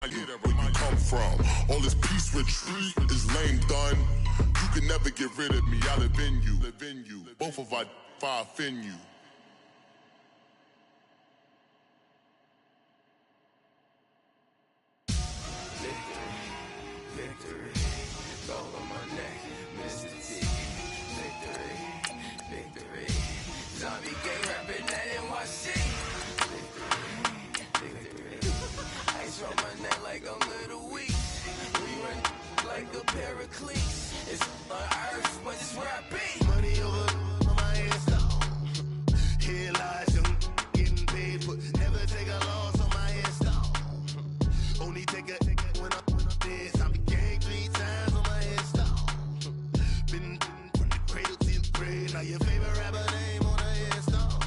Where you come from? All this peace retreat is lame done. You can never get rid of me. I live in you. Both of our fire offend you. Victory, gold on my neck, Mr. T. Victory, zombie gang rapping that NYC. Victory, ice on my neck like a little weak. We run like a pair of cleats. It's on earth, but it's where I be. Money over on my hands, here lies young, getting paid for. Never take a loss on my hands, only take a when I'm dead. Zombie gang 3 times on my headstone. Been from the cradle to the grave. Now your favorite rapper name on a headstone.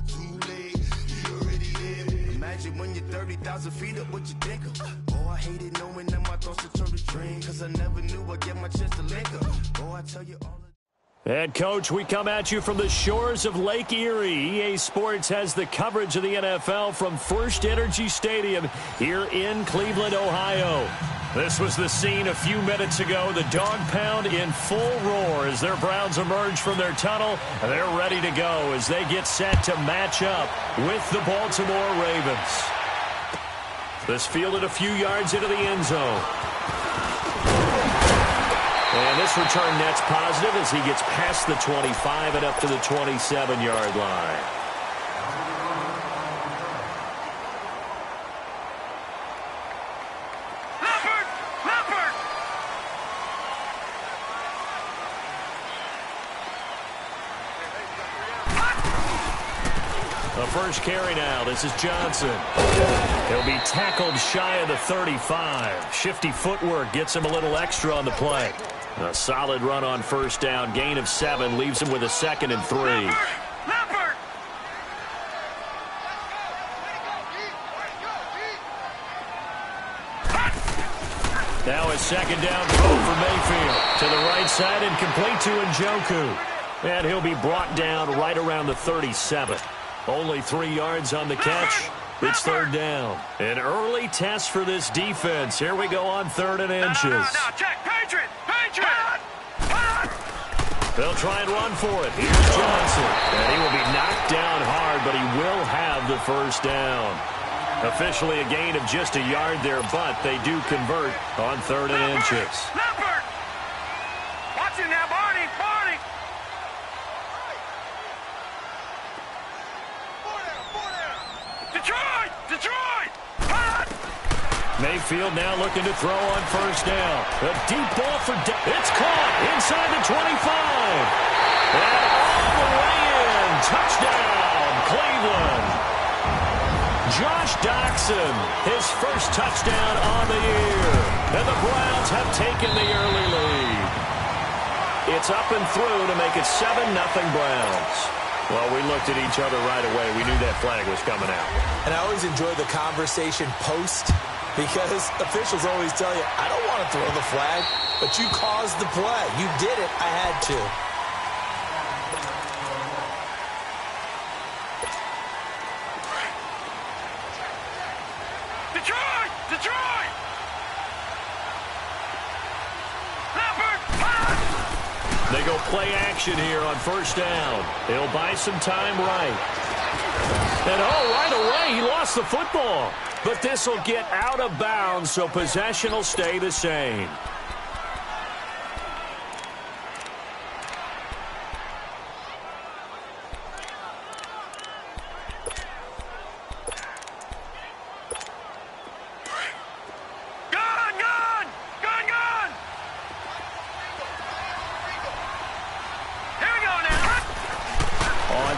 Too late, you already there. Imagine when you're 30,000 feet up, what you think of? Oh, I hated knowing that my thoughts would turn to dream. Cause I never knew I'd get my chance to link up. Oh, I tell you all. Head coach, we come at you from the shores of Lake Erie. EA Sports has the coverage of the NFL from First Energy Stadium here in Cleveland, Ohio. This was the scene a few minutes ago. The dog pound in full roar as their Browns emerge from their tunnel. And they're ready to go as they get set to match up with the Baltimore Ravens. This fielded a few yards into the end zone. And this return net's positive as he gets past the 25 and up to the 27-yard line. Leopard! The first carry now. This is Johnson. He'll be tackled shy of the 35. Shifty footwork gets him a little extra on the play. A solid run on first down. Gain of 7 leaves him with a 2nd and 3. Leopard! Now a second down throw for Mayfield. To the right side and complete to Njoku. And he'll be brought down right around the 37. Only 3 yards on the catch. It's third down. An early test for this defense. Here we go on 3rd and inches. No, check. Patriot! They'll try and run for it. Here's Johnson. And he will be knocked down hard, but he will have the first down. Officially a gain of just a yard there, but they do convert on 3rd and inches. Leopard! Watch it now, Barney! Detroit! Mayfield now looking to throw on first down. A deep ball for it's caught inside the 25. And all the way in. Touchdown, Cleveland. Josh Doxson, his first touchdown on the year. And the Browns have taken the early lead. It's up and through to make it 7-0 Browns. Well, we looked at each other right away. We knew that flag was coming out. And I always enjoy the conversation post because officials always tell you, I don't want to throw the flag, but you caused the play. You did it. I had to. Detroit! They go play action here on first down. They'll buy some time right. And right away, he lost the football. But this will get out of bounds, so possession will stay the same.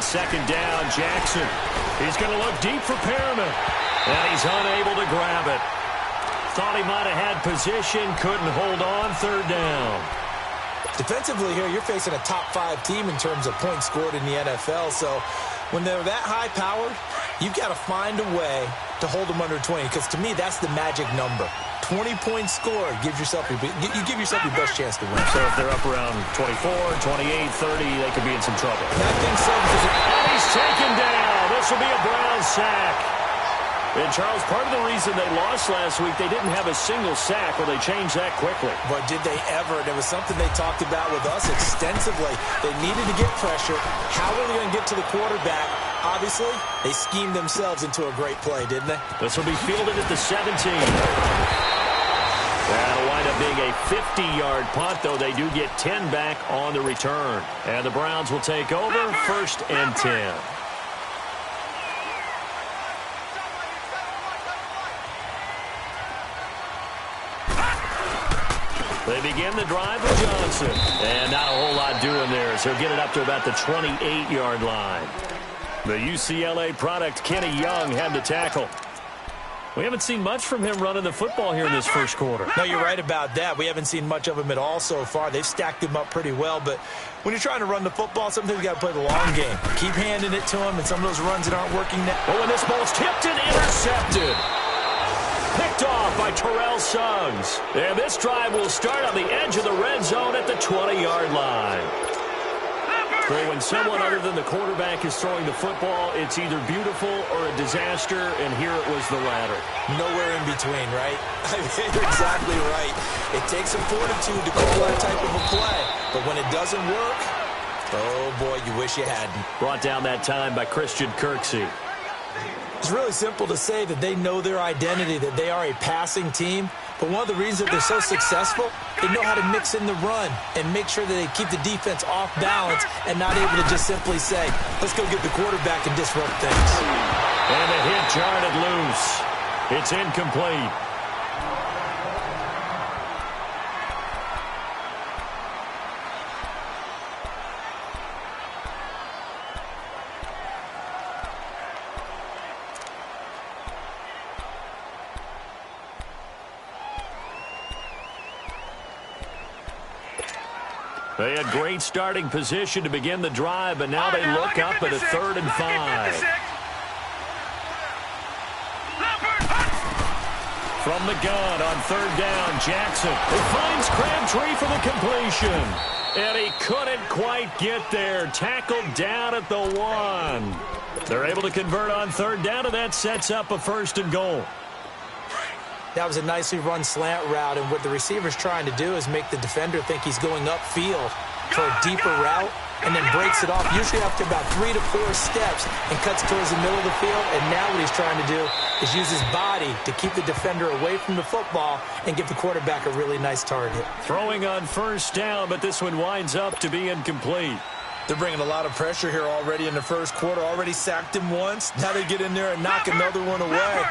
Second down, Jackson. He's going to look deep for Perriman. And he's unable to grab it. Thought he might have had position, couldn't hold on, third down. Defensively here, you're facing a top 5 team in terms of points scored in the NFL. So when they're that high-powered, you've got to find a way to hold them under 20. Because to me, that's the magic number. 20 points scored, you give yourself your best chance to win. So if they're up around 24, 28, 30, they could be in some trouble. I think so. And he's taken down. This will be a Brown sack. And, Charles, part of the reason they lost last week, they didn't have a single sack. Well, they changed that quickly. But did they ever? There was something they talked about with us extensively. They needed to get pressure. How were they going to get to the quarterback? Obviously, they schemed themselves into a great play, didn't they? This will be fielded at the 17. That'll wind up being a 50-yard punt, though they do get 10 back on the return. And the Browns will take over, 1st and 10. They begin the drive with Johnson. And not a whole lot doing there, so he'll get it up to about the 28-yard line. The UCLA product, Kenny Young, had the tackle. We haven't seen much from him running the football here in this first quarter. No, you're right about that. We haven't seen much of him at all so far. They've stacked him up pretty well, but when you're trying to run the football, sometimes you got to play the long game. Keep handing it to him, and some of those runs that aren't working now. Oh, and this ball's tipped and intercepted. Picked off by Terrell Suggs. And this drive will start on the edge of the red zone at the 20-yard line. Well, when someone other than the quarterback is throwing the football, it's either beautiful or a disaster, and here it was the latter. Nowhere in between, right? I mean, you're exactly right. It takes some fortitude to call that type of a play, but when it doesn't work, oh boy, you wish you hadn't. Brought down that time by Christian Kirksey. It's really simple to say that they know their identity, that they are a passing team. But one of the reasons they're so successful, they know how to mix in the run and make sure that they keep the defense off balance and not able to just simply say, let's go get the quarterback and disrupt things. And the hit jarred it loose. It's incomplete. They had great starting position to begin the drive, but now they look up at a 3rd and 5. From the gun on 3rd down, Jackson. He finds Crabtree for the completion. And he couldn't quite get there. Tackled down at the 1. They're able to convert on 3rd down, and that sets up a 1st and goal. That was a nicely run slant route, and what the receiver's trying to do is make the defender think he's going upfield for a deeper route and then breaks it off, usually up to about 3 to 4 steps, and cuts towards the middle of the field. And now what he's trying to do is use his body to keep the defender away from the football and give the quarterback a really nice target. Throwing on 1st down, but this one winds up to be incomplete. They're bringing a lot of pressure here already in the first quarter. Already sacked him once. Now they get in there and knock another one away.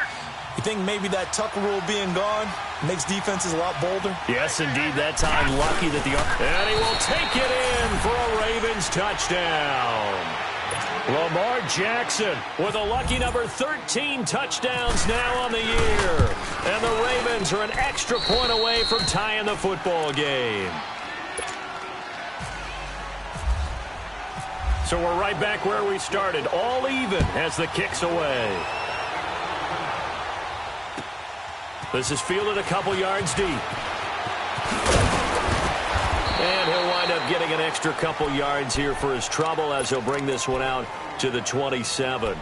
You think maybe that Tucker rule being gone makes defenses a lot bolder? Yes, indeed. That time lucky that the... And he will take it in for a Ravens touchdown. Lamar Jackson with a lucky number 13 touchdowns now on the year. And the Ravens are an extra point away from tying the football game. So we're right back where we started. All even as the kick's away. This is fielded a couple yards deep. And he'll wind up getting an extra couple yards here for his trouble as he'll bring this one out to the 27.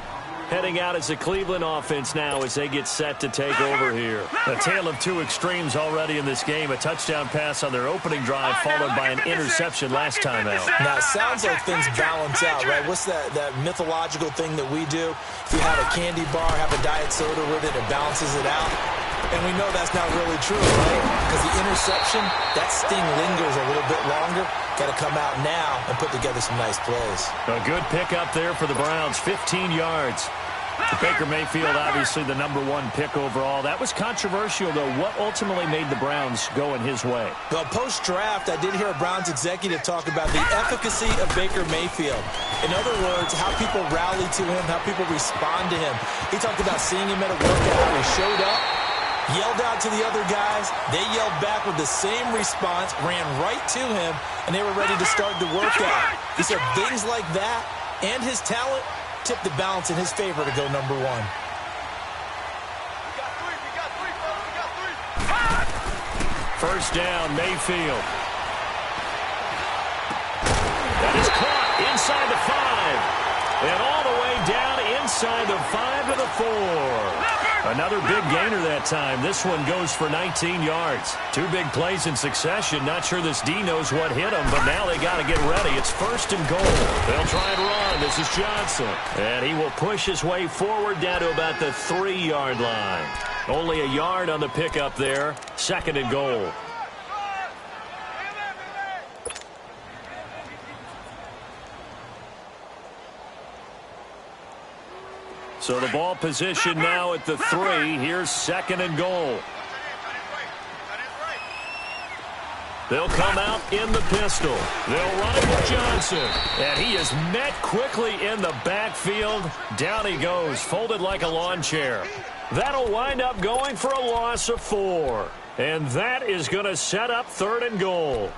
Heading out as the Cleveland offense now as they get set to take over here. A tale of two extremes already in this game. A touchdown pass on their opening drive followed by an interception last time out. Now, it sounds like things balance out, right? What's that mythological thing that we do? If you have a candy bar, have a diet soda with it, it balances it out. And we know that's not really true, right? Because the interception, that sting lingers a little bit longer. Got to come out now and put together some nice plays. A good pickup there for the Browns, 15 yards. Baker Mayfield, obviously the #1 pick overall. That was controversial, though. What ultimately made the Browns go in his way? Well, post-draft, I did hear a Browns executive talk about the efficacy of Baker Mayfield. In other words, how people rally to him, how people respond to him. He talked about seeing him at a workout, how he showed up, yelled out to the other guys. They yelled back with the same response, ran right to him, and they were ready to start the workout. He said things like that and his talent tipped the balance in his favor to go #1. First down, Mayfield. That is caught inside the 5. And all the way down inside the 5 to the 4. Another big gainer that time. This one goes for 19 yards. 2 big plays in succession. Not sure this D knows what hit him, but now they got to get ready. It's 1st and goal. They'll try and run. This is Johnson. And he will push his way forward down to about the 3-yard line. Only a yard on the pickup there. 2nd and goal. So the ball position now at the 3. Here's 2nd and goal. They'll come out in the pistol. They'll run it with Johnson. And he is met quickly in the backfield. Down he goes, folded like a lawn chair. That'll wind up going for a loss of 4. And that is going to set up 3rd and goal.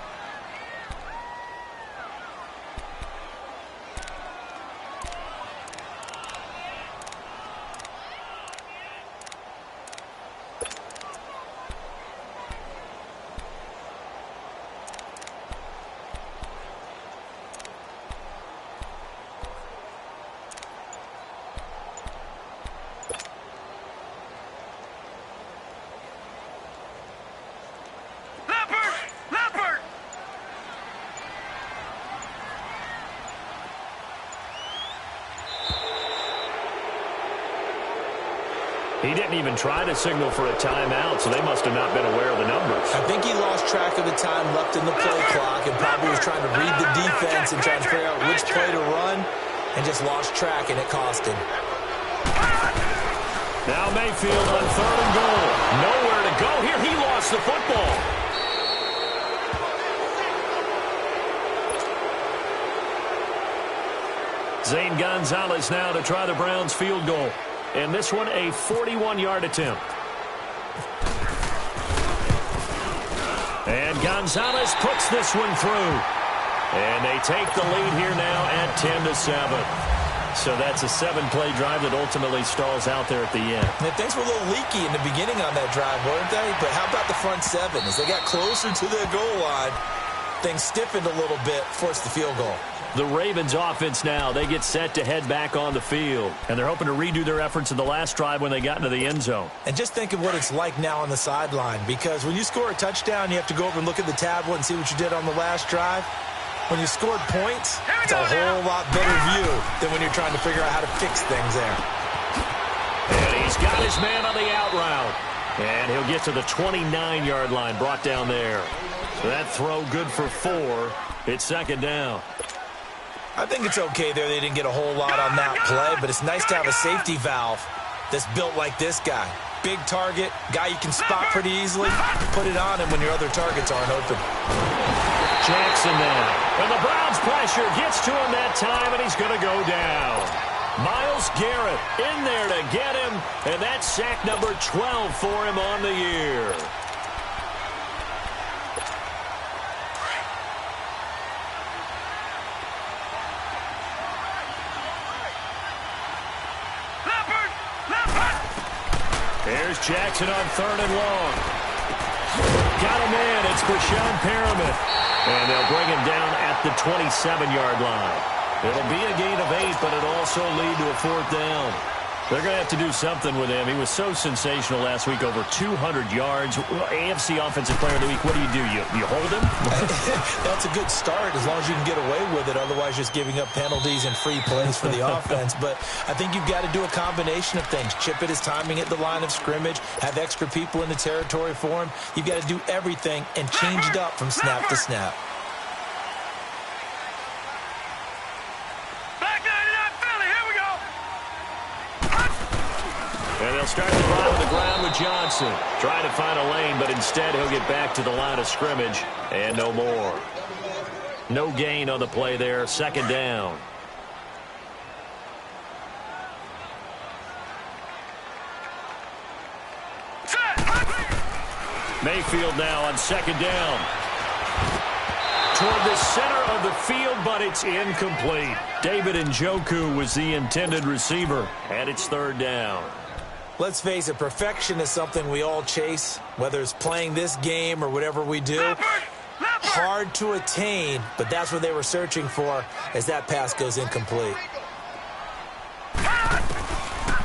He didn't even try to signal for a timeout, so they must have not been aware of the numbers. I think he lost track of the time left in the play clock and probably was trying to read the defense and trying to figure out which play to run and just lost track, and it cost him. Now Mayfield on 3rd and goal. Nowhere to go here. He lost the football. Zane Gonzalez now to try the Browns field goal. And this one a 41-yard attempt. And Gonzalez puts this one through. And they take the lead here now at 10-7. So that's a 7-play drive that ultimately stalls out there at the end. And things were a little leaky in the beginning on that drive, weren't they? But how about the front 7? As they got closer to the goal line, things stiffened a little bit, forced the field goal. The Ravens offense now, they get set to head back on the field. And they're hoping to redo their efforts in the last drive when they got into the end zone. And just think of what it's like now on the sideline. Because when you score a touchdown, you have to go over and look at the tablet and see what you did on the last drive. When you scored points, it's a whole lot better view than when you're trying to figure out how to fix things there. And he's got his man on the out route. And he'll get to the 29-yard line, brought down there. So that throw good for 4. It's 2nd down. I think it's okay there. They didn't get a whole lot on that play, but it's nice to have a safety valve that's built like this guy. Big target, guy you can spot pretty easily. Put it on him when your other targets aren't open. Jackson now. And the Browns pressure gets to him that time, and he's going to go down. Myles Garrett in there to get him, and that's sack number 12 for him on the year. Here's Jackson on 3rd and long. Got him in. It's Brashon Perriman. And they'll bring him down at the 27-yard line. It'll be a gain of 8, but it'll also lead to a 4th down. They're going to have to do something with him. He was so sensational last week, over 200 yards. AFC Offensive Player of the Week, what do? You hold him? That's a good start as long as you can get away with it. Otherwise, just giving up penalties and free plays for the offense. But I think you've got to do a combination of things. Chip it his timing at the line of scrimmage, have extra people in the territory for him. You've got to do everything and change it up from snap to snap. And they'll start the bottom of the ground with Johnson. Trying to find a lane, but instead he'll get back to the line of scrimmage. And no more. No gain on the play there. 2nd down. Mayfield now on 2nd down. Toward the center of the field, but it's incomplete. David Njoku was the intended receiver, and it's 3rd down. Let's face it, perfection is something we all chase, whether it's playing this game or whatever we do. Hard to attain, but that's what they were searching for as that pass goes incomplete.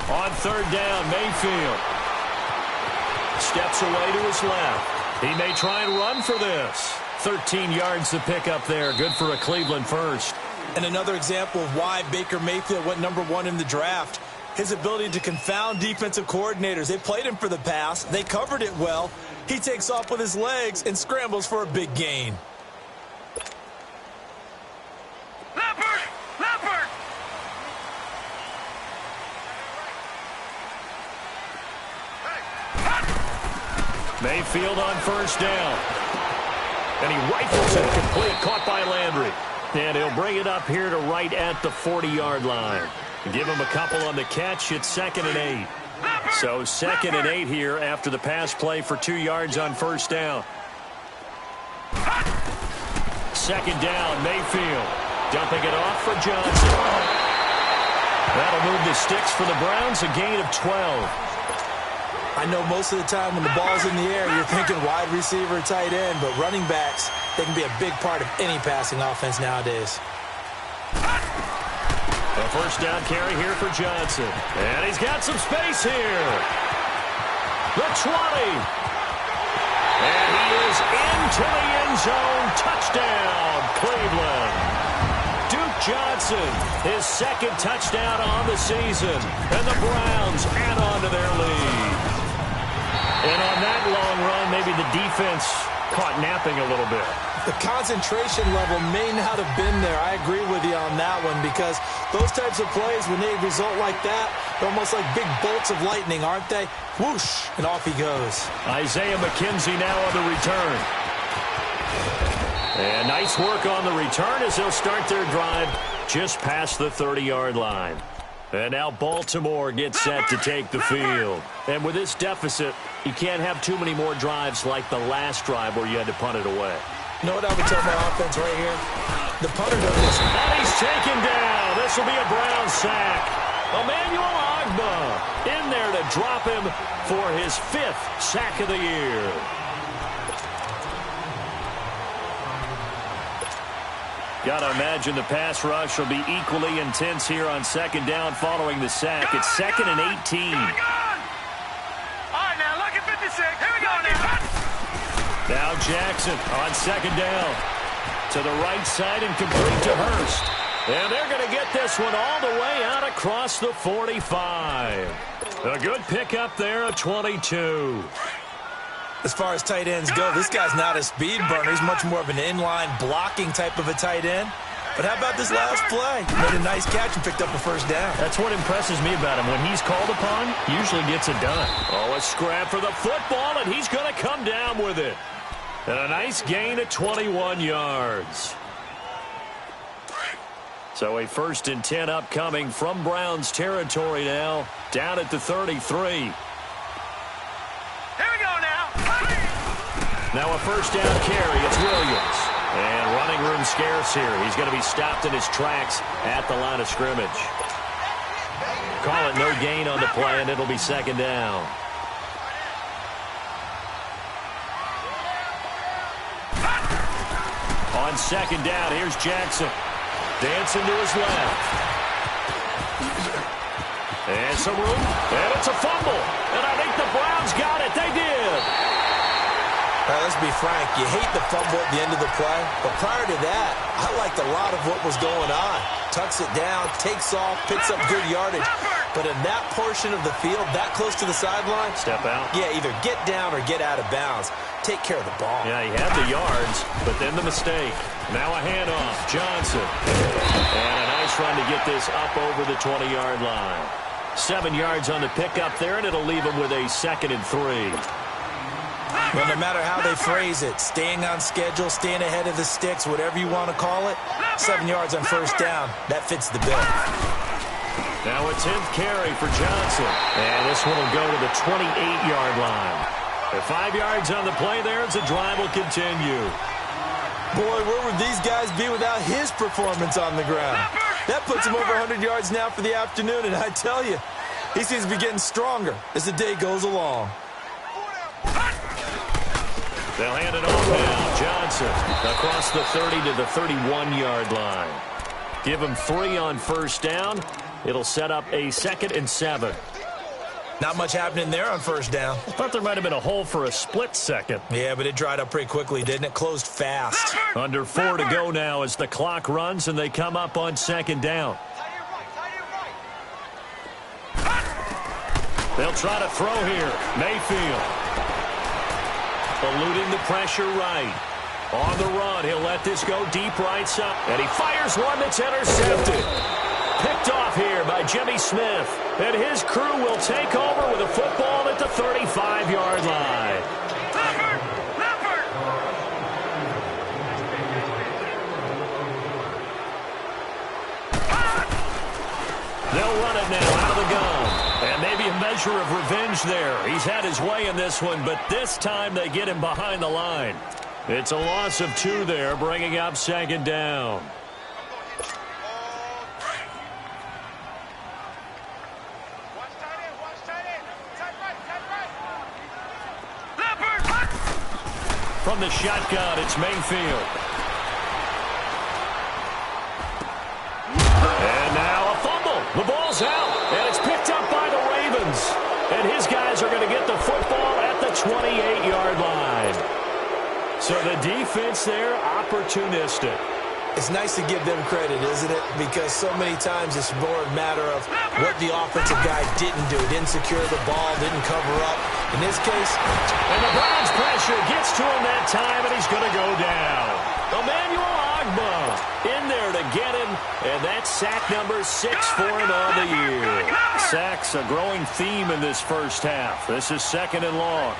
On on third down. Mayfield steps away to his left. He may try and run for this. 13 yards to pick up there. Good for a Cleveland first. And another example of why Baker Mayfield went #1 in the draft. His ability to confound defensive coordinators. They played him for the pass. They covered it well. He takes off with his legs and scrambles for a big gain. Leopard! Mayfield on first down. And he rifles it complete, caught by Landry. And he'll bring it up here to right at the 40-yard line. Give him a couple on the catch. It's 2nd and 8. So 2nd and 8 here after the pass play for 2 yards on first down. 2nd down, Mayfield. Dumping it off for Johnson. That'll move the sticks for the Browns, a gain of 12. I know most of the time when the ball's in the air, you're thinking wide receiver, tight end, but running backs, they can be a big part of any passing offense nowadays. A first down carry here for Johnson. And he's got some space here. The 20. And he is into the end zone. Touchdown, Cleveland. Duke Johnson, his 2nd touchdown on the season. And the Browns add on to their lead. And on that long run, maybe the defense caught napping a little bit. The concentration level may not have been there. I agree with you on that one because those types of plays, when they result like that, they're almost like big bolts of lightning, aren't they? Whoosh, and off he goes. Isaiah McKenzie now on the return. And nice work on the return as they'll start their drive just past the 30-yard line. And now Baltimore gets set to take the field. And with this deficit, you can't have too many more drives like the last drive where you had to punt it away. You know what I would tell my offense right here? The punter does this. And he's taken down. This will be a Brown sack. Emmanuel Ogbah in there to drop him for his 5th sack of the year. Got to imagine the pass rush will be equally intense here on 2nd down following the sack. It's 2nd and 18. All right, now, look at 56. Here we go now. Now Jackson on 2nd down. To the right side and complete to Hurst. And they're going to get this one all the way out across the 45. A good pickup there at 22. As far as tight ends go, this guy's not a speed burner. He's much more of an inline blocking type of a tight end. But how about this last play? Made a nice catch and picked up a first down. That's what impresses me about him. When he's called upon, usually gets it done. Oh, a scrap for the football, and he's going to come down with it. And a nice gain at 21 yards. So a 1st and 10 upcoming from Browns territory now. Down at the 33. Now a first down carry. It's Williams. And running room scarce here. He's going to be stopped in his tracks at the line of scrimmage. Call it no gain on the play, and it'll be 2nd down. On 2nd down, here's Jackson. Dancing to his left. And some room. And it's a fumble. And I think the Browns got it. They did. All right, let's be frank. You hate the fumble at the end of the play. But prior to that, I liked a lot of what was going on. Tucks it down, takes off, picks up good yardage. But in that portion of the field, that close to the sideline. Step out. Yeah, either get down or get out of bounds. Take care of the ball. Yeah, he had the yards, but then the mistake. Now a handoff. Johnson. And a nice run to get this up over the 20-yard line. 7 yards on the pickup there, and it'll leave him with a 2nd and 3. Well, no matter how they phrase it, staying on schedule, staying ahead of the sticks, whatever you want to call it, 7 yards on first down, that fits the bill. Now a 10th carry for Johnson. And this one will go to the 28-yard line. At 5 yards on the play there as the drive will continue. Boy, where would these guys be without his performance on the ground? That puts him over 100 yards now for the afternoon, and I tell you, he seems to be getting stronger as the day goes along. They'll hand it off now. Johnson across the 30 to the 31-yard line. Give him 3 on first down. It'll set up a 2nd and 7. Not much happening there on first down. I thought there might have been a hole for a split second. Yeah, but it dried up pretty quickly, didn't it? Closed fast. Under 4 to go now as the clock runs and they come up on second down. They'll try to throw here. Mayfield. Eluding the pressure right. On the run, he'll let this go deep right side. And he fires one that's intercepted. Picked off here by Jimmy Smith. And his crew will take over with a football at the 35-yard line. They'll run it now out of the gun. And maybe a measure of revenge there. He's had his way in this one, but this time they get him behind the line. It's a loss of 2 there, bringing up second down. From the shotgun, it's Mayfield. And now a fumble. The ball's out, and it's picked up by the Ravens. And his guys are going to get the football at the 28-yard line. So the defense there, opportunistic. It's nice to give them credit, isn't it? Because so many times it's more a matter of what the offensive guy didn't do. Didn't secure the ball, didn't cover up. In this case, and the Browns pressure gets to him that time, and he's going to go down. Emmanuel Ogbah in there to get him, and that's sack number 6 for him on the year. Sacks a growing theme in this first half. This is second and long.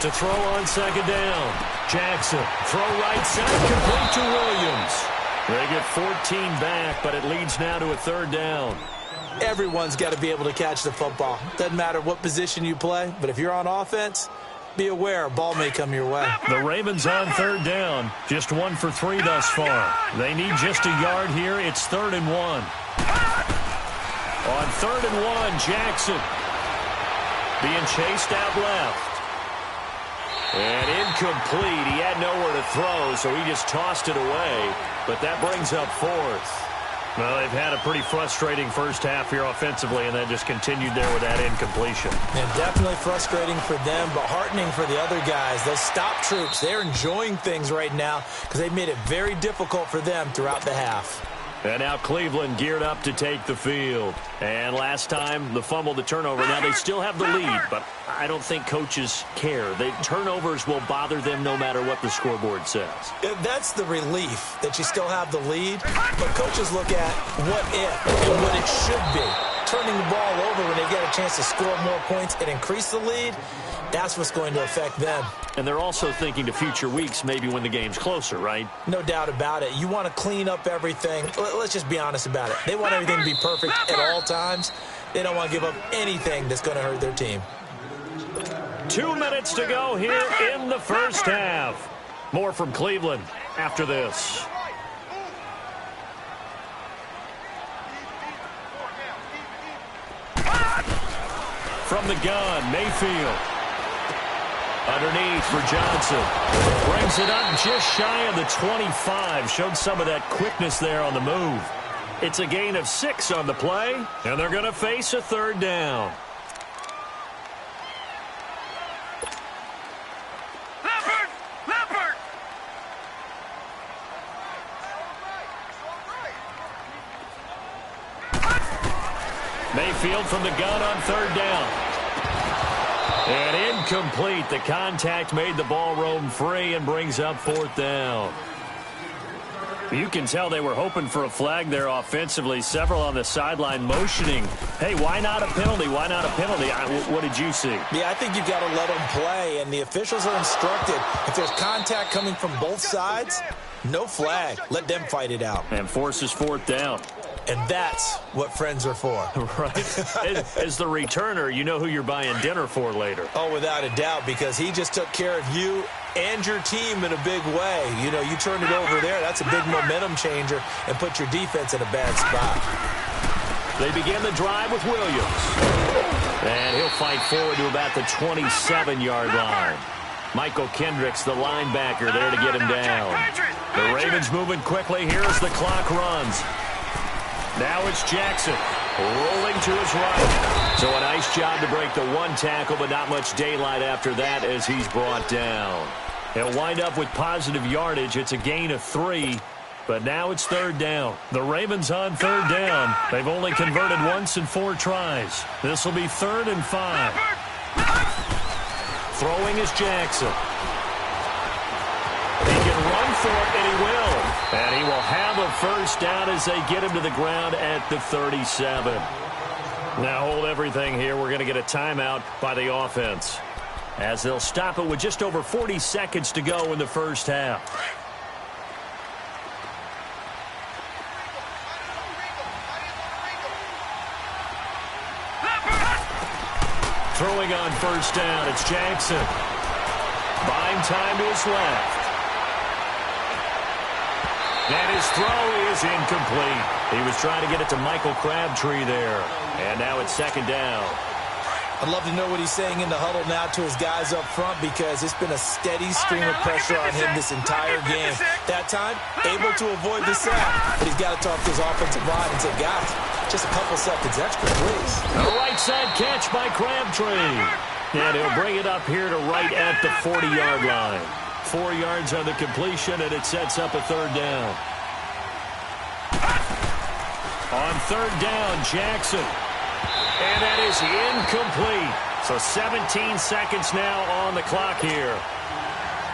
To throw on second down. Jackson, throw right side, complete to Williams. They get 14 back, but it leads now to a third down. Everyone's got to be able to catch the football. Doesn't matter what position you play, but if you're on offense, be aware a ball may come your way. The Ravens on third down, just 1 for 3 thus far. They need just a yard here. It's 3rd and 1. On 3rd and 1, Jackson being chased out left. And incomplete. He had nowhere to throw, so he just tossed it away. But that brings up 4th. Well, they've had a pretty frustrating first half here offensively, and then just continued there with that incompletion. And definitely frustrating for them, but heartening for the other guys. Those stop troops, they're enjoying things right now because they've made it very difficult for them throughout the half. And now Cleveland geared up to take the field. And last time, the fumble, the turnover. Now they still have the lead, but I don't think coaches care. The turnovers will bother them no matter what the scoreboard says. That's the relief, that you still have the lead. But coaches look at what if and what it should be. Turning the ball over when they get a chance to score more points and increase the lead, that's what's going to affect them. And they're also thinking to future weeks, maybe when the game's closer, right? No doubt about it. You want to clean up everything. Let's just be honest about it. They want everything to be perfect at all times. They don't want to give up anything that's going to hurt their team. 2 minutes to go here in the first half. More from Cleveland after this. From the gun, Mayfield. Underneath for Johnson. Brings it up just shy of the 25. Showed some of that quickness there on the move. It's a gain of 6 on the play, and they're going to face a third down. Mayfield from the gun on third down. And incomplete. The contact made the ball roam free and brings up 4th down. You can tell they were hoping for a flag there offensively. Several on the sideline motioning. Hey, why not a penalty? Why not a penalty? What did you see? Yeah, I think you've got to let them play, and the officials are instructed. If there's contact coming from both sides, no flag. Let them fight it out. And forces 4th down. And that's what friends are for. Right. As the returner, you know who you're buying dinner for later. Oh, without a doubt, because he just took care of you and your team in a big way. You know, you turned it over there. That's a big momentum changer and put your defense in a bad spot. They begin the drive with Williams. And he'll fight forward to about the 27-yard line. Michael Kendricks, the linebacker, there to get him down. The Ravens moving quickly here as the clock runs. Now it's Jackson rolling to his right. So a nice job to break the one tackle, but not much daylight after that as he's brought down. He'll wind up with positive yardage. It's a gain of 3, but now it's third down. The Ravens on third down. They've only converted once in 4 tries. This will be 3rd and 5. Throwing is Jackson. He can run for it, and he will. And he will have a first down as they get him to the ground at the 37. Now hold everything here. We're going to get a timeout by the offense, as they'll stop it with just over 40 seconds to go in the first half. Throwing on first down, it's Jackson. Buying time to his left. And his throw is incomplete. He was trying to get it to Michael Crabtree there. And now it's 2nd down. I'd love to know what he's saying in the huddle now to his guys up front, because it's been a steady stream of pressure on him this entire game. That time, able to avoid the sack. But he's got to talk to his offensive line and say, guys, just a couple seconds extra, please. A right side catch by Crabtree. And he'll bring it up here to right at the 40-yard line. 4 yards on the completion, and it sets up a 3rd down. On 3rd down, Jackson. And that is incomplete. So 17 seconds now on the clock here.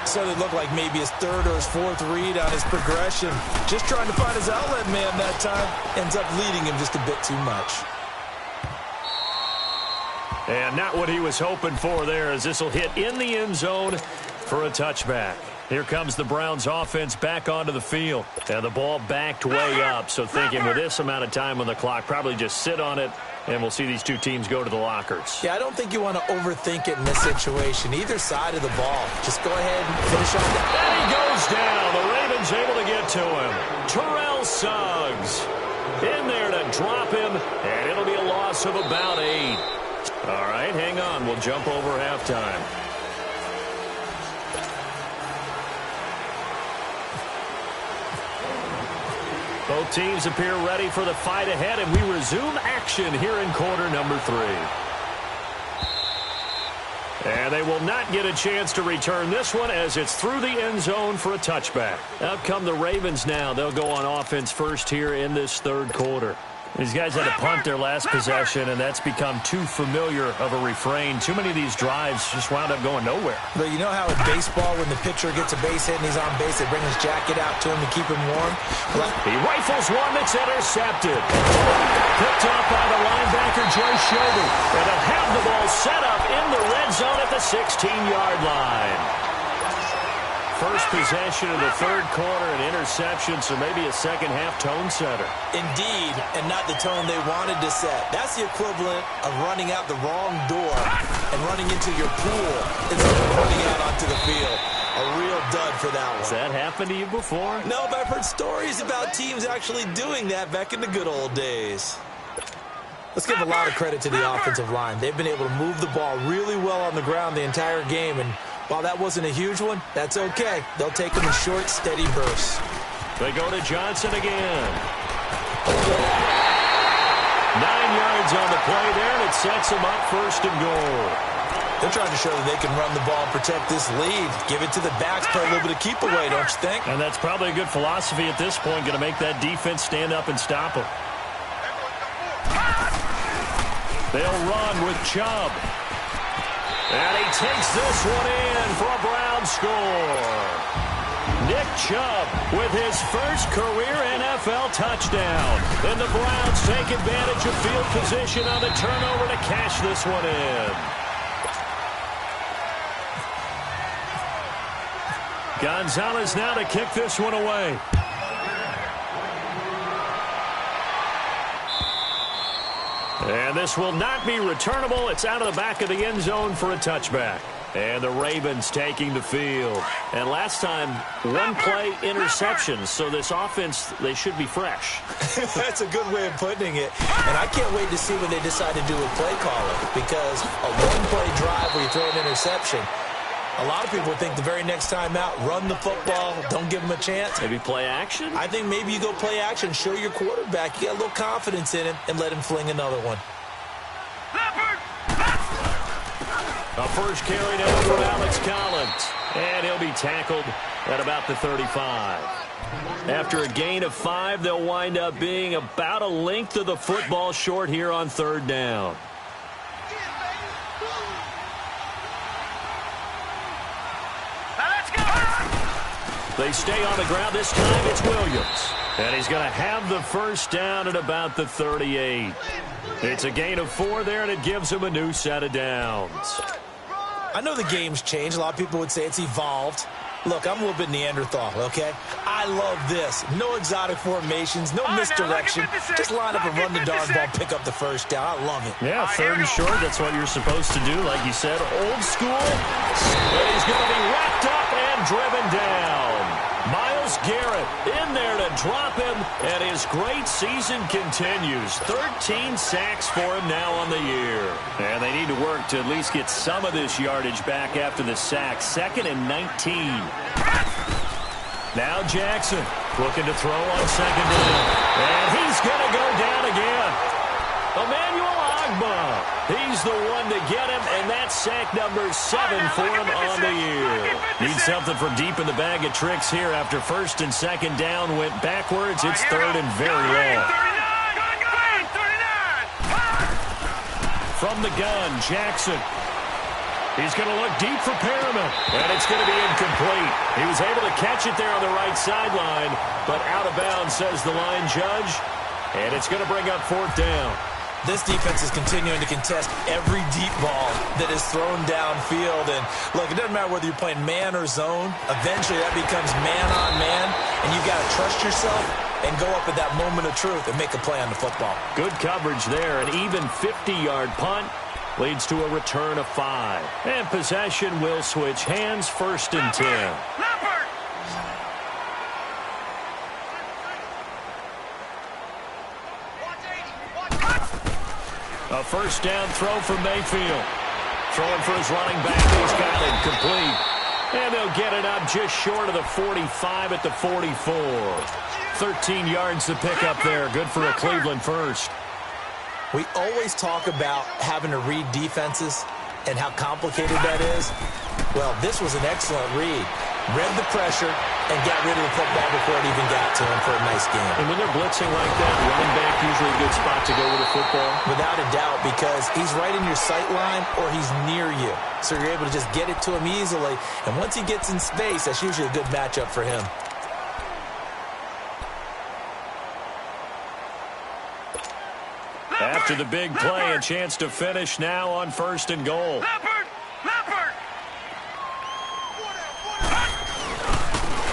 So it looked like maybe his 3rd or his 4th read on his progression. Just trying to find his outlet man that time. Ends up leading him just a bit too much. And not what he was hoping for there, as this will hit in the end zone for a touchback. Here comes the Browns offense back onto the field. And the ball backed way up. So thinking with this amount of time on the clock, probably just sit on it, and we'll see these two teams go to the lockers. Yeah, I don't think you want to overthink it in this situation. Either side of the ball. Just go ahead and finish on that. And he goes down. The Ravens able to get to him. Terrell Suggs in there to drop him, and it'll be a loss of about 8. All right, hang on. We'll jump over halftime. Both teams appear ready for the fight ahead, and we resume action here in quarter number 3. And they will not get a chance to return this one, as it's through the end zone for a touchback. Out come the Ravens now. They'll go on offense first here in this 3rd quarter. These guys had to punt their last possession, and that's become too familiar of a refrain. Too many of these drives just wound up going nowhere. But you know how in baseball, when the pitcher gets a base hit and he's on base, they bring his jacket out to him to keep him warm? Well, he rifles one that's intercepted. Picked up by the linebacker, Joe Schobert. And they'll have the ball set up in the red zone at the 16-yard line. First possession of the 3rd quarter, an interception, so maybe a second-half tone setter. Indeed, and not the tone they wanted to set. That's the equivalent of running out the wrong door and running into your pool instead of running out onto the field. A real dud for that one. Has that happened to you before? No, but I've heard stories about teams actually doing that back in the good old days. Let's give a lot of credit to the offensive line. They've been able to move the ball really well on the ground the entire game, and while that wasn't a huge one, that's okay. They'll take them in short, steady bursts. They go to Johnson again. 9 yards on the play there, and it sets them up 1st and goal. They're trying to show that they can run the ball and protect this lead. Give it to the backs, play a little bit of keep away, don't you think? And that's probably a good philosophy at this point, going to make that defense stand up and stop them. They'll run with Chubb. And he takes this one in for a Brown score. Nick Chubb with his first career NFL touchdown. And the Browns take advantage of field position on the turnover to cash this one in. Gonzalez now to kick this one away. And this will not be returnable. It's out of the back of the end zone for a touchback. And the Ravens taking the field. And last time, 1-play interception. So this offense, they should be fresh. That's a good way of putting it. And I can't wait to see what they decide to do with play calling. Because a 1-play drive where you throw an interception, a lot of people think the very next time out, run the football, don't give them a chance. Maybe play action? I think maybe you go play action, show your quarterback, you got a little confidence in him, and let him fling another one. A first carry now from Alex Collins. And he'll be tackled at about the 35. After a gain of 5, they'll wind up being about a length of the football short here on third down. They stay on the ground. This time it's Williams. And he's going to have the first down at about the 38. It's a gain of 4 there, and it gives him a new set of downs. I know the game's changed. A lot of people would say it's evolved. Look, I'm a little bit Neanderthal, okay? I love this. No exotic formations, no misdirection. Just line up and run the darn ball, pick up the first down. I love it. Yeah, third and short, that's what you're supposed to do. Like you said, old school. But he's going to be wrapped up and driven down. Myles Garrett in there to drop him, and his great season continues. 13 sacks for him now on the year. And they need to work to at least get some of this yardage back after the sack. 2nd and 19. Now Jackson looking to throw on 2nd down. And he's going to go down again. Emmanuel Ogbah. He's the one to get him, and that's sack number 7 for him on the year. Need something from deep in the bag of tricks here after 1st and 2nd down went backwards. It's 3rd and very long. From the gun, Jackson. He's going to look deep for Perriman, and it's going to be incomplete. He was able to catch it there on the right sideline, but out of bounds, says the line judge, and it's going to bring up 4th down. This defense is continuing to contest every deep ball that is thrown downfield. And, look, it doesn't matter whether you're playing man or zone. Eventually that becomes man-on-man, and you've got to trust yourself and go up at that moment of truth and make a play on the football. Good coverage there. An even 50-yard punt leads to a return of 5. And possession will switch hands, 1st and 10. A first down throw from Mayfield. Throwing for his running back. He's got it complete. And they'll get it up just short of the 45 at the 44. 13 yards to pick up there. Good for a Cleveland first. We always talk about having to read defenses and how complicated that is. Well, this was an excellent read. Read the pressure and got rid of the football before it even got to him for a nice game. And when they're blitzing like that, running back usually a good spot to go with the football. Without a doubt, because he's right in your sight line or he's near you. So you're able to just get it to him easily. And once he gets in space, that's usually a good matchup for him. After the big play, a chance to finish now on 1st and goal.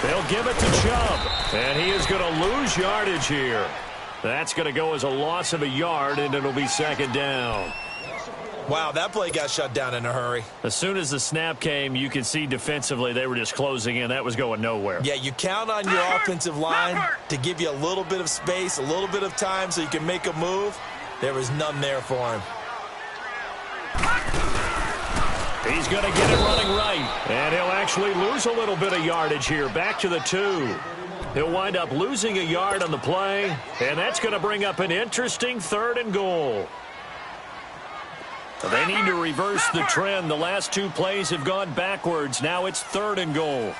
They'll give it to Chubb, and he is going to lose yardage here. That's going to go as a loss of a yard, and it'll be 2nd down. Wow, that play got shut down in a hurry. As soon as the snap came, you could see defensively they were just closing in. That was going nowhere. Yeah, you count on your offensive line to give you a little bit of space, a little bit of time so you can make a move. There was none there for him. He's going to get it running right, and he'll actually lose a little bit of yardage here. Back to the 2. He'll wind up losing a yard on the play, and that's going to bring up an interesting 3rd and goal. They need to reverse the trend. The last 2 plays have gone backwards. Now it's 3rd and goal.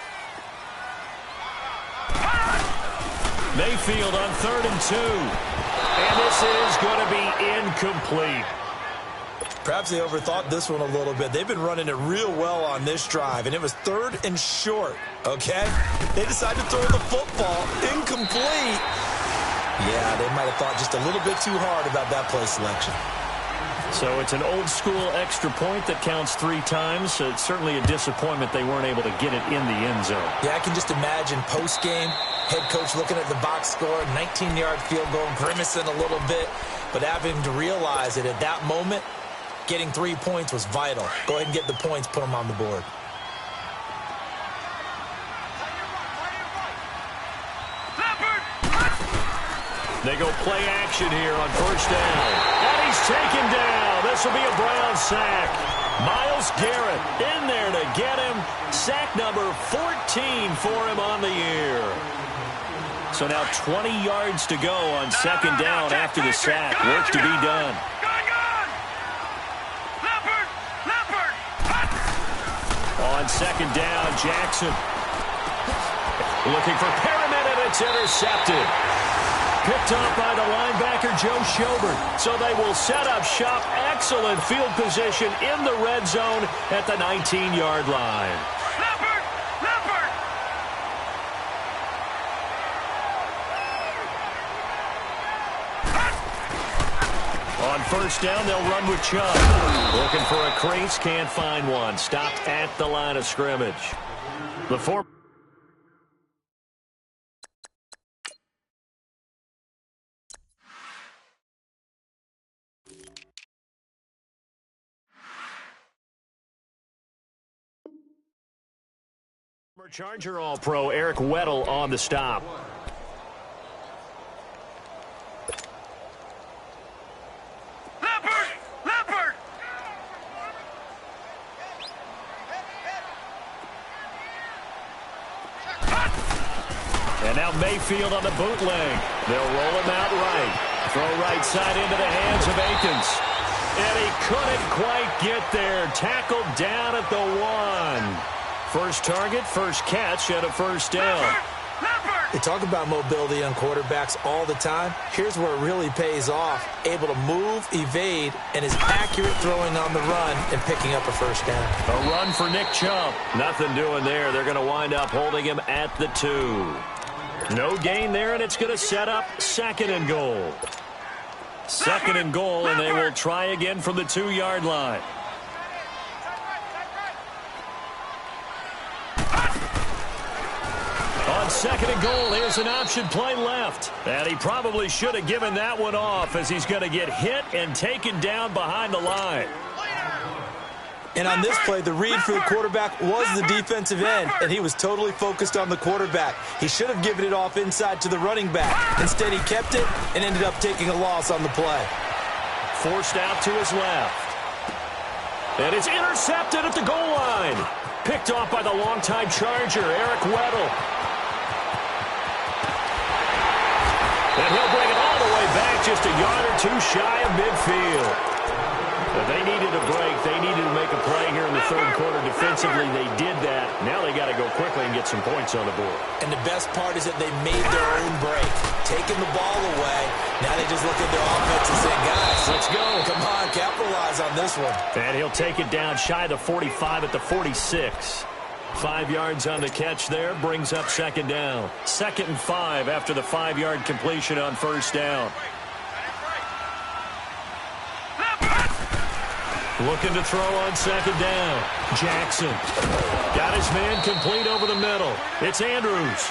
Mayfield on 3rd and 2. And this is going to be incomplete. Perhaps they overthought this one a little bit. They've been running it real well on this drive, and it was 3rd and short, okay? They decided to throw the football incomplete. Yeah, they might have thought just a little bit too hard about that play selection. So it's an old-school extra point that counts 3 times. So it's certainly a disappointment they weren't able to get it in the end zone. Yeah, I can just imagine post-game, head coach looking at the box score, 19-yard field goal, grimacing a little bit, but having to realize that at that moment, getting 3 points was vital. Go ahead and get the points, put them on the board. They go play action here on 1st down. And he's taken down. This will be a Brown sack. Myles Garrett in there to get him. Sack number 14 for him on the year. So now 20 yards to go on 2nd down after the sack. Work to be done. On second down, Jackson. Looking for Perriman, and it's intercepted. Picked up by the linebacker, Joe Schobert. So they will set up shop. Excellent field position in the red zone at the 19-yard line. On first down, they'll run with Chubb. Looking for a crease, can't find one. Stopped at the line of scrimmage. The former Charger All-Pro Eric Weddle on the stop. Leopard! And now Mayfield on the bootleg. They'll roll him out right. Throw right side into the hands of Akins. And he couldn't quite get there. Tackled down at the 1. First target, first catch, and a first down. They talk about mobility on quarterbacks all the time. Here's where it really pays off. Able to move, evade, and is accurate throwing on the run and picking up a first down. A run for Nick Chubb. Nothing doing there. They're going to wind up holding him at the 2. No gain there, and it's going to set up second and goal. Second and goal, and they will try again from the 2-yard line. On second and goal, here's an option play left. And he probably should have given that one off as he's going to get hit and taken down behind the line. And on this play, the read for the quarterback was the defensive end, and he was totally focused on the quarterback. He should have given it off inside to the running back. Instead, he kept it and ended up taking a loss on the play. Forced out to his left. And it's intercepted at the goal line. Picked off by the longtime Charger, Eric Weddle. And he'll bring it all the way back, just a yard or two shy of midfield. But they needed a break. They needed to make a play here in the third quarter. Defensively, they did that. Now they got to go quickly and get some points on the board. And the best part is that they made their own break. Taking the ball away. Now they just look at their offense and say, guys, let's go. Come on, capitalize on this one. And he'll take it down shy of the 45 at the 46. 5 yards on the catch there. Brings up second down. 2nd and 5 after the 5-yard completion on first down. Looking to throw on second down. Jackson got his man complete over the middle. It's Andrews.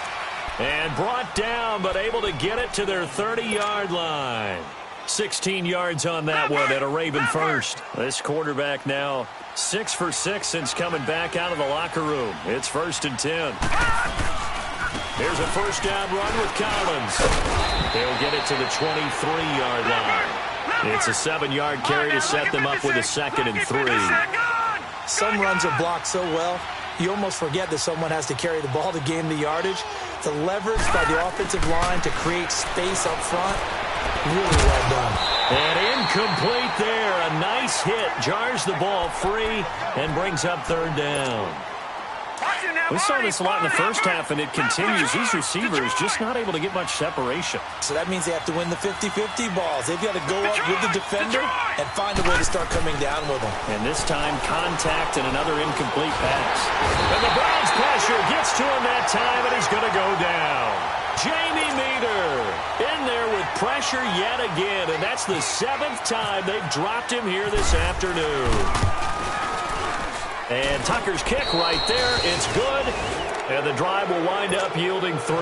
And brought down, but able to get it to their 30-yard line. 16 yards on that one at a Raven first. This quarterback now 6 for 6 since coming back out of the locker room. It's 1st and 10. Here's a first down run with Collins. He'll get it to the 23-yard line. It's a 7-yard carry to set them up with a 2nd and 3. Some runs are blocked so well, you almost forget that someone has to carry the ball to gain the yardage. The leverage by the offensive line to create space up front, really well done. And incomplete there. A nice hit. Jars the ball free and brings up 3rd down. We saw this a lot in the first half, and it continues. These receivers just not able to get much separation. So that means they have to win the 50-50 balls. They've got to go up with the defender and find a way to start coming down with them. And this time, contact and another incomplete pass. And the Browns pressure gets to him that time, and he's going to go down. Jamie Meter in there with pressure yet again, and that's the 7th time they've dropped him here this afternoon. And Tucker's kick right there. It's good. And the drive will wind up yielding 3.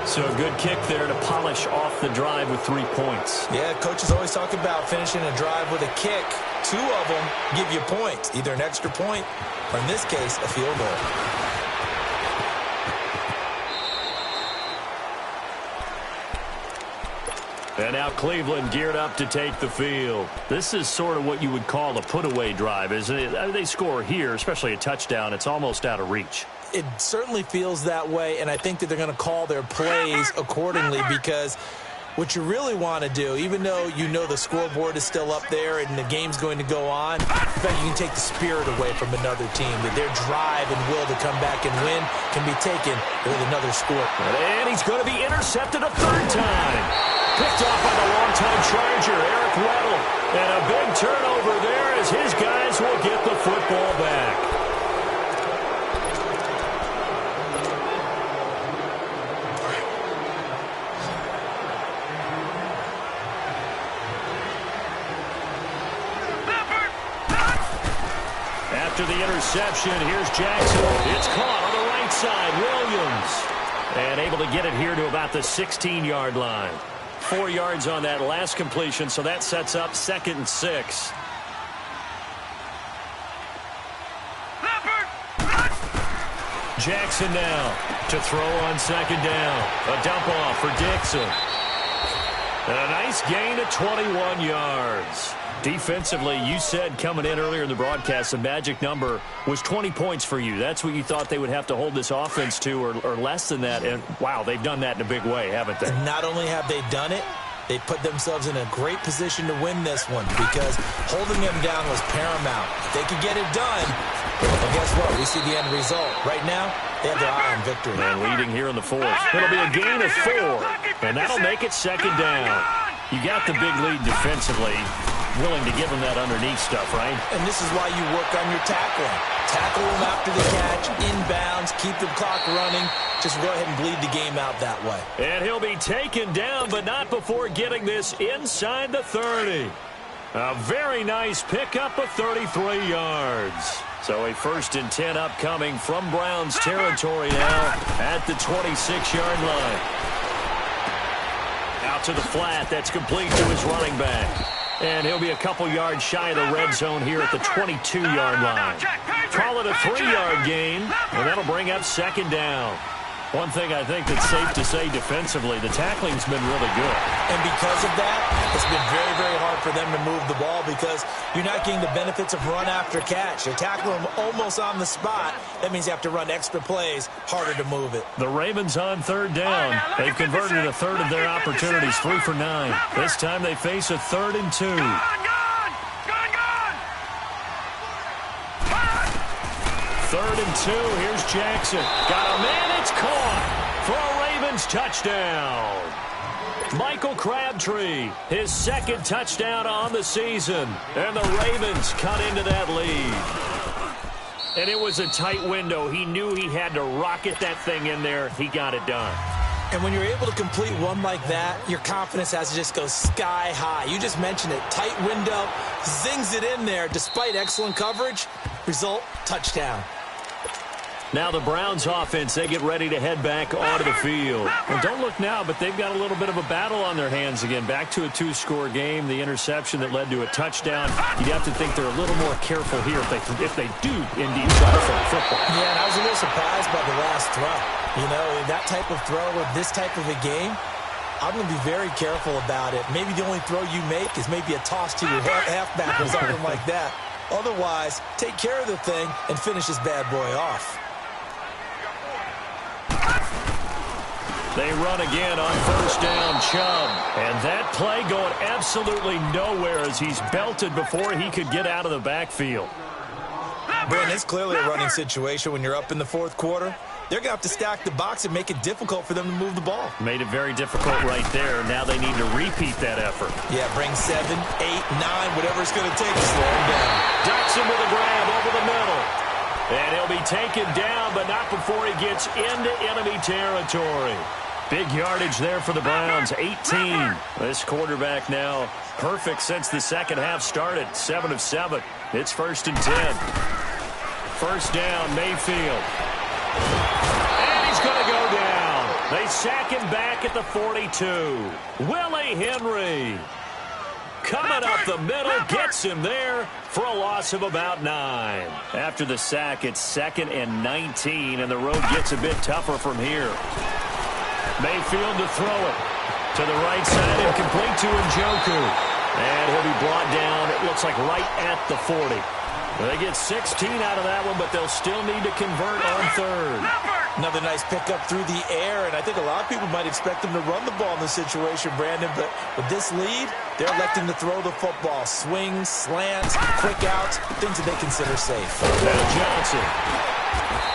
So a good kick there to polish off the drive with 3 points. Yeah, coaches always talk about finishing a drive with a kick. 2 of them give you points, either an extra point or, in this case, a field goal. And now Cleveland geared up to take the field. This is sort of what you would call a put-away drive, isn't it? They score here, especially a touchdown. It's almost out of reach. It certainly feels that way, and I think that they're going to call their plays accordingly because what you really want to do, even though you know the scoreboard is still up there and the game's going to go on, in fact, you can take the spirit away from another team, that their drive and will to come back and win can be taken with another score. And he's going to be intercepted a third time. Picked off by the longtime Charger, Eric Weddle. And a big turnover there as his guys will get the football back. After the interception, here's Jackson. It's caught on the right side. Williams. And able to get it here to about the 16-yard line. 4 yards on that last completion, so that sets up 2nd and 6. Jackson now to throw on 2nd down. A dump off for Dixon. And a nice gain of 21 yards. Defensively, you said coming in earlier in the broadcast, the magic number was 20 points for you. That's what you thought they would have to hold this offense to, or less than that. And, wow, they've done that in a big way, haven't they? And not only have they done it, they put themselves in a great position to win this one because holding them down was paramount. If they could get it done, well, guess what? We see the end result. Right now, they have their eye on victory. And leading here in the 4th. It'll be a gain of 4, and that'll make it 2nd down. You got the big lead defensively. Willing to give them that underneath stuff, right? And this is why you work on your tackling. Tackle them after the catch, inbounds, keep the clock running. Just go ahead and bleed the game out that way. And he'll be taken down, but not before getting this inside the 30. A very nice pickup of 33 yards. So a 1st and 10 upcoming from Browns territory now at the 26-yard line. Out to the flat. That's complete to his running back. And he'll be a couple yards shy of the red zone here at the 22-yard line. Call it a 3-yard gain, and that'll bring up 2nd down. One thing I think that's safe to say defensively, the tackling's been really good. And because of that, it's been very, very hard for them to move the ball because you're not getting the benefits of run after catch. You're tackling them almost on the spot. That means you have to run extra plays, harder to move it. The Ravens on 3rd down. They've converted a third of their opportunities, 3 for 9. This time they face a 3rd and 2. 3rd and 2. Here's Jackson. Got a man. It's caught for a Ravens touchdown. Michael Crabtree, his 2nd touchdown on the season. And the Ravens cut into that lead. And it was a tight window. He knew he had to rocket that thing in there. He got it done. And when you're able to complete one like that, your confidence has to just go sky high. You just mentioned it. Tight window, zings it in there despite excellent coverage. Result, touchdown. Now the Browns offense, they get ready to head back onto the field. And don't look now, but they've got a little bit of a battle on their hands again. Back to a 2-score game, the interception that led to a touchdown. You'd have to think they're a little more careful here if they do indeed try to throw football. Yeah, and I was a little surprised by the last throw. You know, that type of throw with this type of a game, I'm going to be very careful about it. Maybe the only throw you make is maybe a toss to your halfback or something like that. Otherwise, take care of the thing and finish this bad boy off. They run again on 1st down, Chubb. And that play going absolutely nowhere as he's belted before he could get out of the backfield. Brandon, it's clearly a running situation when you're up in the 4th quarter. They're going to have to stack the box and make it difficult for them to move the ball. Made it very difficult right there. Now they need to repeat that effort. Yeah, bring 7, 8, 9, whatever it's going to take to slow them down. Dotson with a grab over the middle. And he'll be taken down, but not before he gets into enemy territory. Big yardage there for the Browns, 18. This quarterback now perfect since the 2nd half started, 7 of 7. It's 1st and 10. 1st down, Mayfield. And he's going to go down. They sack him back at the 42. Willie Henry coming up the middle, gets him there for a loss of about 9. After the sack, it's 2nd and 19, and the road gets a bit tougher from here. Mayfield to throw it to the right side and complete to Njoku. And he'll be brought down, it looks like right at the 40. They get 16 out of that one, but they'll still need to convert on 3rd. Another nice pickup through the air, and I think a lot of people might expect them to run the ball in this situation, Brandon, but with this lead, they're electing to throw the football. Swings, slants, quick outs, things that they consider safe. Now Johnson.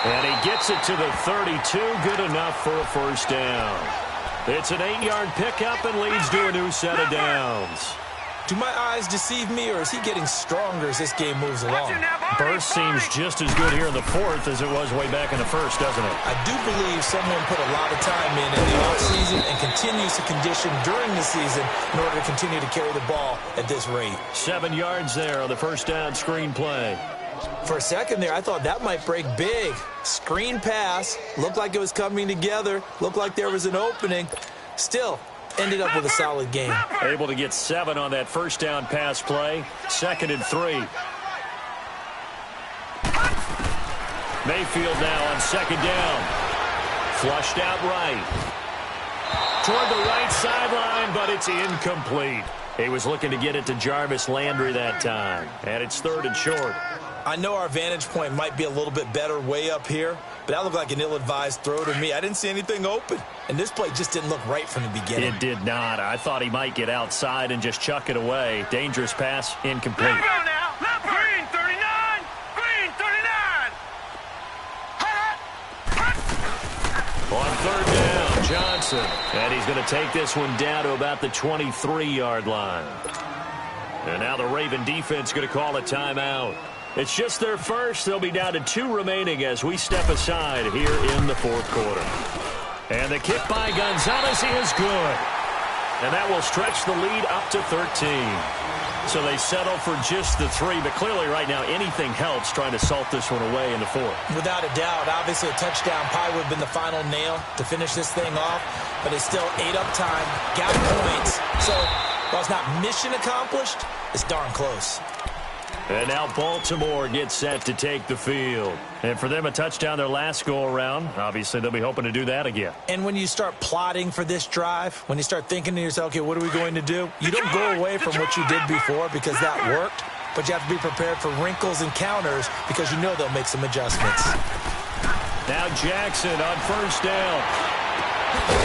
And he gets it to the 32, good enough for a first down. It's an 8-yard pickup and leads to a new set of downs. Do my eyes deceive me, or is he getting stronger as this game moves along? Burst seems just as good here in the fourth as it was way back in the first, doesn't it? I do believe someone put a lot of time in the offseason and continues to condition during the season in order to continue to carry the ball at this rate. 7 yards there on the first down screen play. For a second there, I thought that might break big. Screen pass, looked like it was coming together, looked like there was an opening. Still, ended up with a solid game. Able to get 7 on that first down pass play. 2nd and 3. Mayfield now on 2nd down. Flushed out right. Toward the right sideline, but it's incomplete. He was looking to get it to Jarvis Landry that time. And it's 3rd and short. I know our vantage point might be a little bit better way up here, but that looked like an ill-advised throw to me. I didn't see anything open, and this play just didn't look right from the beginning. It did not. I thought he might get outside and just chuck it away. Dangerous pass, incomplete. Let's go now. Green 39. Green 39. On 3rd down, Johnson. And he's going to take this one down to about the 23-yard line. And now the Raven defense going to call a timeout. It's just their first. They'll be down to 2 remaining as we step aside here in the 4th quarter. And the kick by Gonzalez is good. And that will stretch the lead up to 13. So they settle for just the 3. But clearly right now anything helps trying to salt this one away in the 4th. Without a doubt, obviously a touchdown probably would have been the final nail to finish this thing off. But it's still 8 up time, got points. So while it's not mission accomplished, it's darn close. And now Baltimore gets set to take the field. And for them, a touchdown their last go-around. Obviously, they'll be hoping to do that again. And when you start plotting for this drive, when you start thinking to yourself, okay, what are we going to do? You don't go away from what you did before because that worked, but you have to be prepared for wrinkles and counters because you know they'll make some adjustments. Now Jackson on 1st down.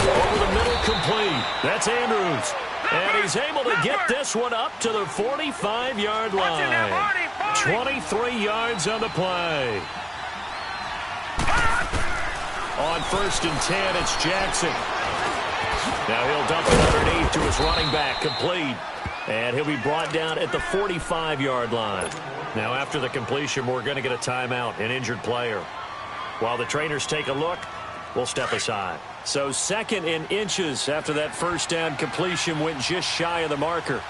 Over the middle, complete. That's Andrews. And he's able to get this one up to the 45-yard line. 23 yards on the play. On 1st and 10, it's Jackson. Now he'll dump it underneath to his running back, complete. And he'll be brought down at the 45-yard line. Now after the completion, we're going to get a timeout, an injured player. While the trainers take a look, we'll step aside. So 2nd and inches after that first down completion went just shy of the marker.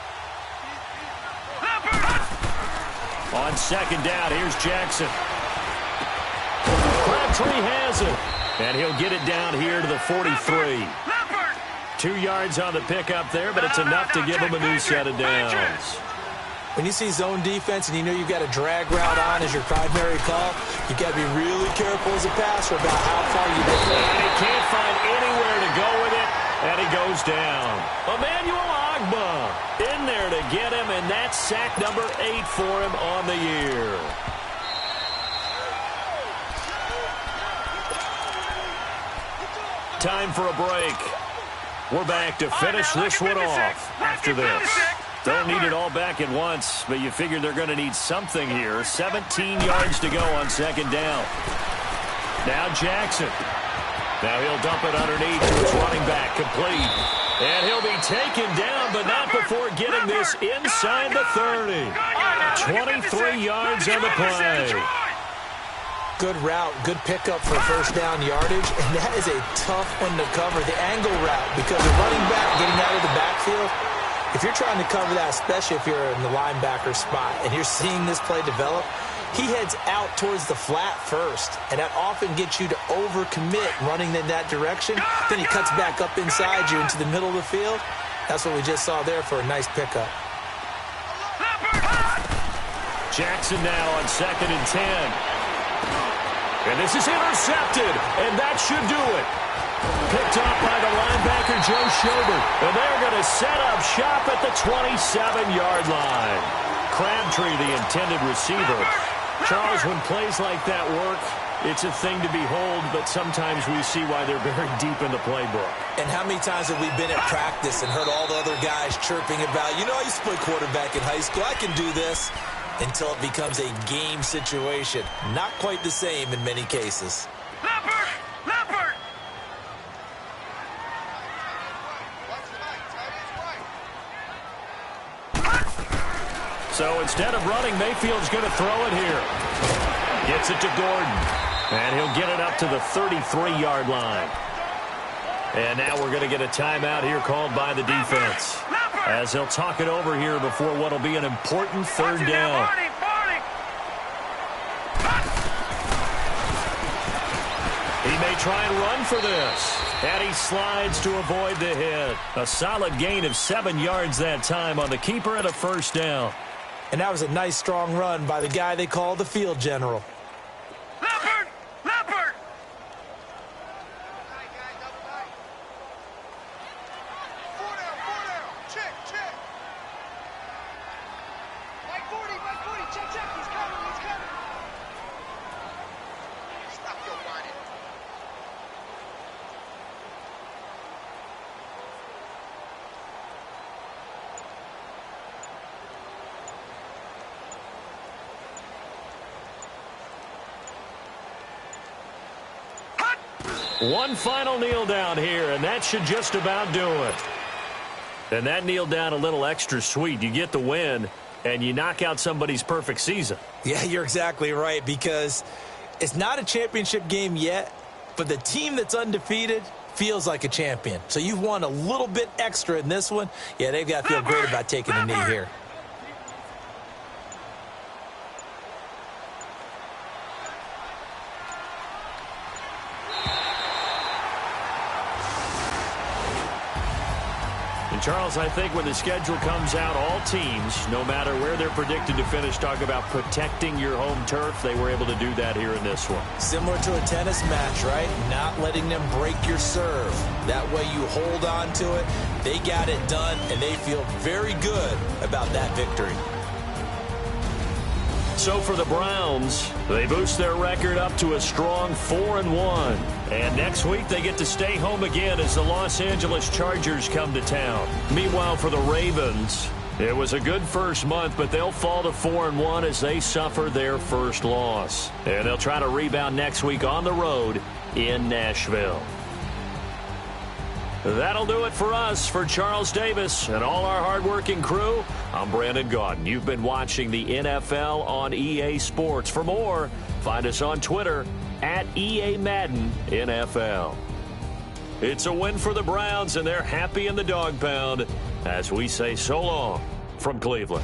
On 2nd down, here's Jackson. Crabtree has it. And he'll get it down here to the 43. 2 yards on the pickup there, but it's enough to give him a new set of downs. When you see zone defense and you know you've got a drag route on as your primary call, you've got to be really careful as a passer about how far you get. And he can't find anywhere to go with it, and he goes down. Emmanuel Ogbah in there to get him, and that's sack number 8 for him on the year. Time for a break. We're back to finish this one off after this. Don't need it all back at once, but you figure they're going to need something here. 17 yards to go on 2nd down. Now Jackson. Now he'll dump it underneath to his running back, complete. And he'll be taken down, but not before getting this inside the 30. 23 yards on the play. Good route, good pickup for first down yardage, and that is a tough one to cover, the angle route, because the running back getting out of the backfield, if you're trying to cover that, especially if you're in the linebacker spot and you're seeing this play develop, he heads out towards the flat first, and that often gets you to overcommit running in that direction. Then he cuts back up inside you into the middle of the field. That's what we just saw there for a nice pickup. Jackson now on 2nd and 10. And this is intercepted, and that should do it. Picked up by the linebacker, Joe Schobert. And they're going to set up shop at the 27-yard line. Crabtree, the intended receiver. Charles, when plays like that work, It's a thing to behold, but sometimes we see why they're very deep in the playbook. And how many times have we been at practice and heard all the other guys chirping about, I used to play quarterback in high school. I can do this, until it becomes a game situation. Not quite the same in many cases. Leopard! Leopard! So instead of running, Mayfield's going to throw it here. Gets it to Gordon. And he'll get it up to the 33-yard line. And now we're going to get a timeout here called by the defense, as they'll talk it over here before what will be an important third down. He may try and run for this. And he slides to avoid the hit. A solid gain of 7 yards that time on the keeper and a first down. And that was a nice, strong run by the guy they call the field general. Leopard! Leopard! Four down. Check. Mike 40, check. He's coming. Stop your whining. One final kneel down here, and that should just about do it. And that kneel down a little extra sweet. You get the win, and you knock out somebody's perfect season. Yeah, you're exactly right, because it's not a championship game yet, but the team that's undefeated feels like a champion. So you've won a little bit extra in this one. Yeah, they've got to feel great about taking a knee here. Charles, I think when the schedule comes out, all teams, no matter where they're predicted to finish, talk about protecting your home turf. They were able to do that here in this one. Similar to a tennis match, right? Not letting them break your serve. That way you hold on to it. They got it done, and they feel very good about that victory. So for the Browns, they boost their record up to a strong 4-1. And next week they get to stay home again as the Los Angeles Chargers come to town. Meanwhile, for the Ravens, it was a good first month, but they'll fall to 4-1 as they suffer their first loss. And they'll try to rebound next week on the road in Nashville. That'll do it for us. For Charles Davis and all our hardworking crew, I'm Brandon Gaudin. You've been watching the NFL on EA Sports. For more, find us on Twitter at EA Madden NFL. It's a win for the Browns, and they're happy in the dog pound as we say so long from Cleveland.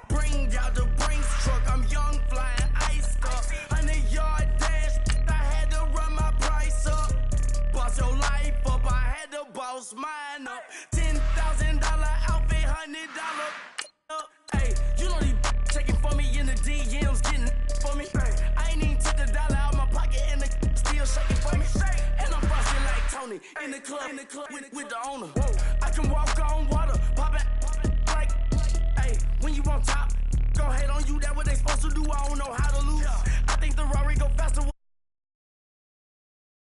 Bring out the Brinks truck, I'm young, flying ice up. 100-yard dash, I had to run my price up. Boss your life up, I had to boss mine up. $10,000 outfit, $100 up. Hey, you know these taking for me in the DMs, getting for me. I ain't even took a dollar out my pocket and the still shaking for me. And I'm busting like Tony in the club with the owner. I can walk on water, pop it like, hey, when you on top.